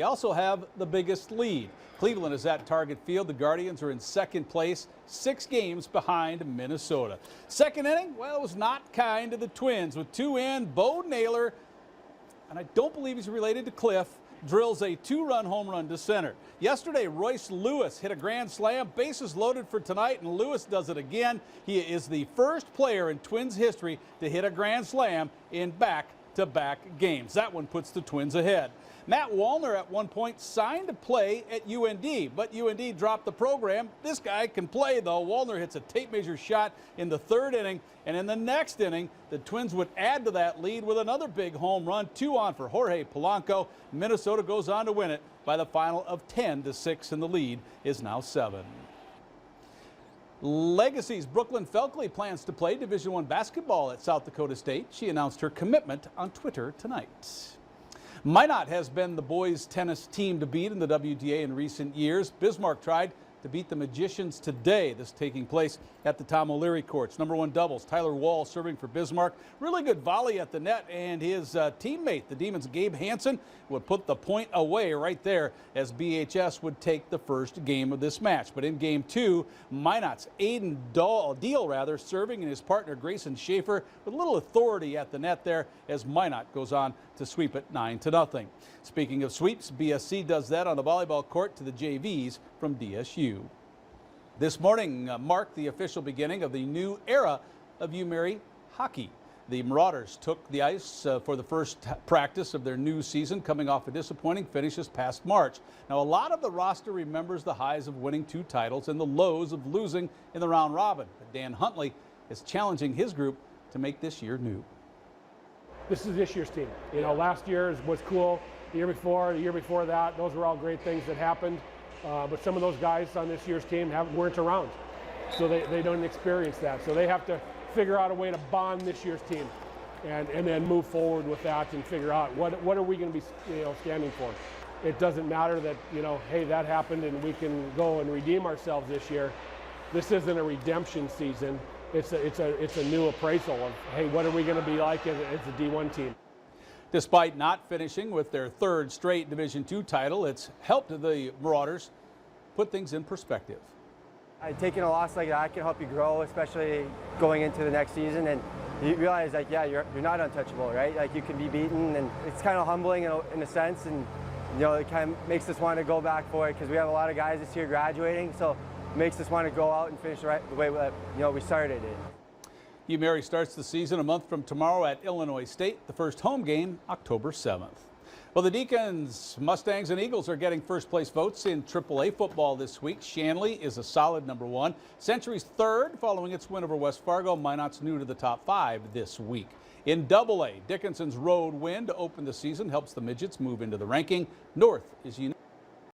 They also have the biggest lead. Cleveland is at Target Field. The Guardians are in second place, 6 games behind Minnesota. Second inning, well, it was not kind to the Twins. With 2 in, Bo Naylor, and I don't believe he's related to Cliff, drills a 2-run home run to center. Yesterday, Royce Lewis hit a grand slam, bases loaded for tonight, and Lewis does it again. He is the first player in Twins history to hit a grand slam in back-to-back games. That one puts the Twins ahead. Matt Wallner at one point signed to play at UND, but UND dropped the program. This guy can play, though. Wallner hits a tape measure shot in the 3rd inning, and in the next inning, the Twins would add to that lead with another big home run, 2 on for Jorge Polanco. Minnesota goes on to win it by the final of 10-6, and the lead is now 7. Legacy's Brooklyn Felkley plans to play Division I basketball at South Dakota State. She announced her commitment on Twitter tonight. Minot has been the boys' tennis team to beat in the WTA in recent years. Bismarck tried to beat the Magicians today. This taking place at the Tom O'Leary courts. Number 1 doubles, Tyler Wall serving for Bismarck. Really good volley at the net, and his teammate, the Demons' Gabe Hansen, would put the point away right there as BHS would take the first game of this match. But in game 2, Minot's Aiden Deal serving, and his partner Grayson Schaefer with a little authority at the net there as Minot goes on to sweep it 9-0. Speaking of sweeps, BSC does that on the volleyball court to the JVs from DSU. This morning marked the official beginning of the new era of UMary hockey. The Marauders took the ice for the first practice of their new season, coming off a disappointing finish this past March. Now, a lot of the roster remembers the highs of winning 2 titles and the lows of losing in the round robin. But Dan Huntley is challenging his group to make this year new. This is this year's team. You know, last year was cool. The year before that, those were all great things that happened. But some of those guys on this year's team weren't around, so they don't experience that. So they have to figure out a way to bond this year's team, and then move forward with that and figure out what are we going to be standing for. It doesn't matter that hey, that happened and we can go and redeem ourselves this year. This isn't a redemption season. It's a new appraisal of hey, what are we going to be like as a D1 team. Despite not finishing with their 3rd straight Division II title, it's helped the Marauders put things in perspective. Taking a loss like that can help you grow, especially going into the next season, and you realize like, yeah, you're not untouchable, right? Like you can be beaten, and it's kind of humbling in a sense, and it kind of makes us want to go back for it because we have a lot of guys this year graduating, so it makes us want to go out and finish the way we started it. UMary starts the season a month from tomorrow at Illinois State. The first home game, October 7th. Well, the Deacons, Mustangs, and Eagles are getting first place votes in AAA football this week. Shanley is a solid number 1. Century's 3rd following its win over West Fargo. Minot's new to the top 5 this week. In AA, Dickinson's road win to open the season helps the Midgets move into the ranking. North is unique.